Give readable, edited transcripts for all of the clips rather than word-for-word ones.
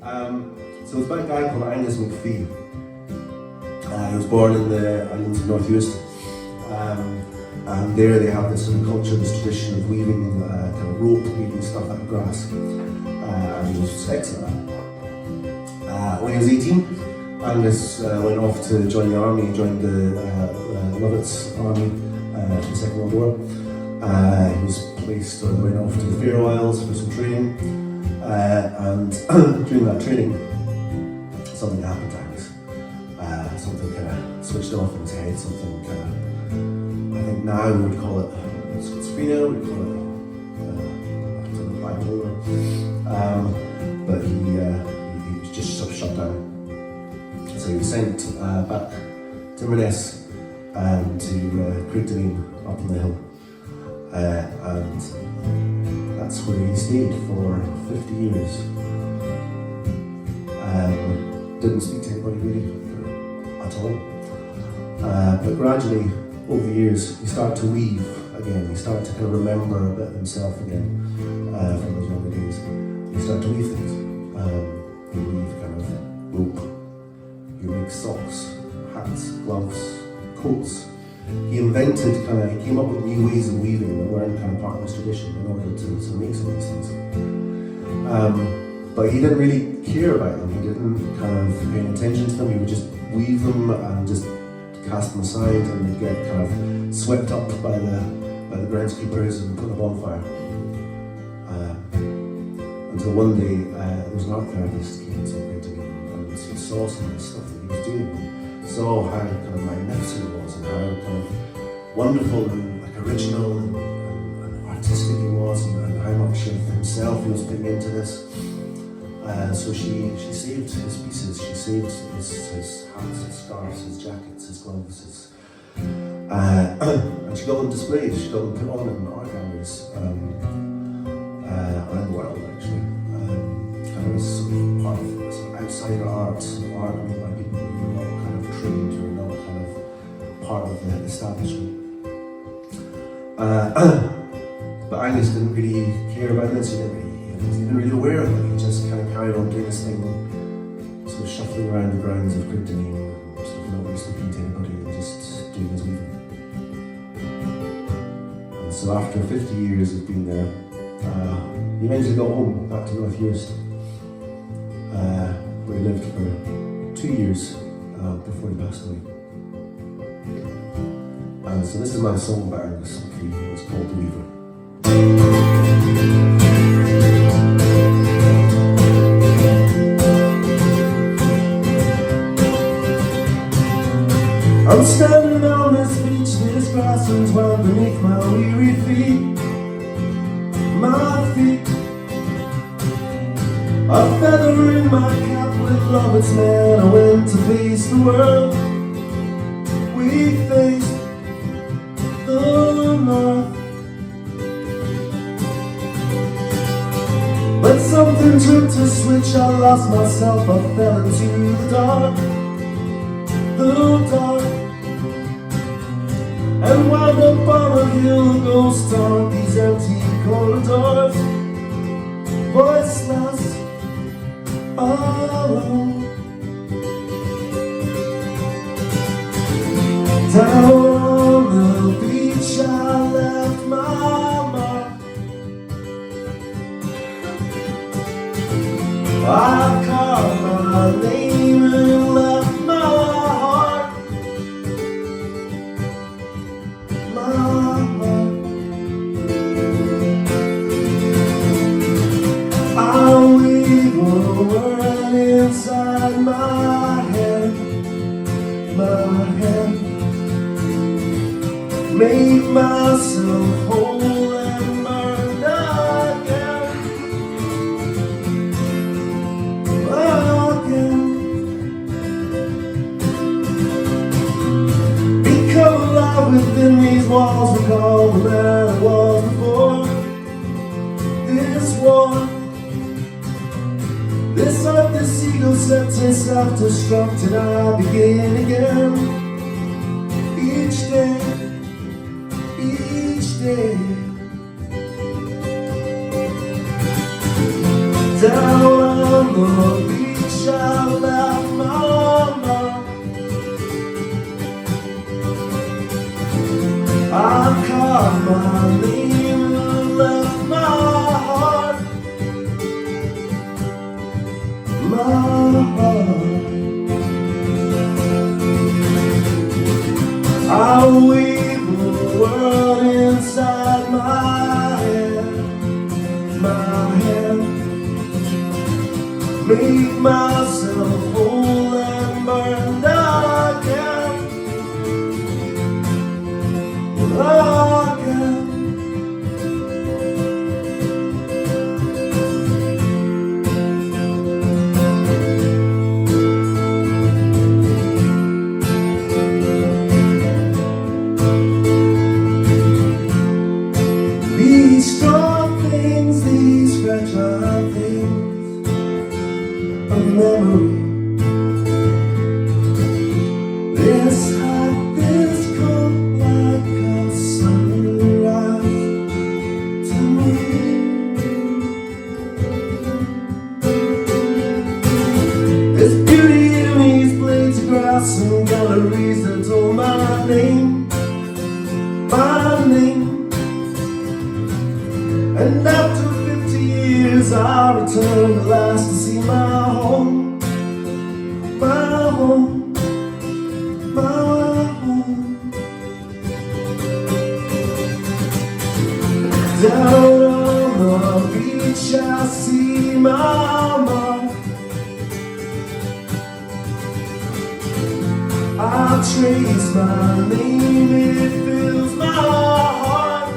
So it's by a guy called Angus MacPhee. He was born in the islands of North Uist. And there they have this sort of culture, this tradition of weaving kind of rope, weaving stuff out of grass. And he was excellent at it. When he was 18, Angus went off to join the army. He joined the Lovett's army for the Second World War. He was placed, or went off to the Faroe Isles for some training. And during that training, something happened to Angus. Something kind of switched off in his head, something kind of, I think now we would call it schizophrenia, we'd call it bipolar. But he was just sort of shut down. So he was sent back to Inverness to Creekdene up on the hill. And that's where he stayed for 50 years. Didn't speak to anybody really at all. But gradually, over the years, he started to weave again. He started to kind of remember a bit of himself again from his younger days. He started to weave things. He weave kind of rope. He would make socks, hats, gloves, coats. He invented he came up with new ways of weaving that weren't kind of part of his tradition in order to make some of these things. But he didn't really care about them. He didn't kind of pay any attention to them. He would just weave them and just cast them aside, and they'd get kind of swept up by the groundskeepers and put on a bonfire. Until one day there was an art therapist who came and spoke to me, and he saw some of the stuff that he was doing, and saw how kind of magnificent it was, and how kind of wonderful and like original and artistic he was, and how much of himself he was putting into this. So she saved his pieces. She saved his hats, his scarves, his jackets, his gloves, and she got them displayed. She got them put on in art galleries around the world, actually. Kind of as sort of part of sort of outsider art made by people who were not kind of trained or not kind of part of the establishment. But Angus didn't really care about this. He wasn't really aware of it. He just kind of carried on doing this thing, sort of shuffling around the grounds of Creekdene, sort of not really speaking to anybody, and just doing his weaving. And so after 50 years of being there, he eventually got home back to North Uist, where he lived for 2 years before he passed away. And so this is my song by Angus MacPhee. It's called The Weaver. I'm standing on this beach, this grass and twine beneath my weary feet. My feet, a feather in my cap with love, it's man. I went to face the world. We faced the north, but something tripped a switch. I lost myself, I fell into the dark. And wound up on a hill, a ghost town, these empty corridors, voiceless, alone. Down on the beach I left my mark. I carved my name and left my heart. I'll weave a word inside my head, make myself whole and burn again, become alive within these walls, recall the man I was before this war. This earth, this ego sets itself destruct, and I begin again. Each day, down on the beach. my heart. I'll weave a world inside my head, make myself whole and burn again, again. These strong things, these fragile things, a memory. This hot, this cold, like a sunrise to me. There's beauty in these blades of grass and galleries that told my name, my name. And after 50 years I returned at last to see my home, my home, my home. Down on the beach I see my mark. I trace my name, it fills my heart.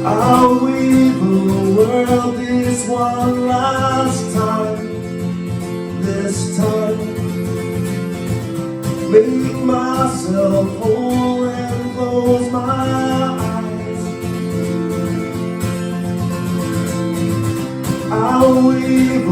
I'll weave a world this one last time, this time. Make myself whole and close my eyes. I'll weave a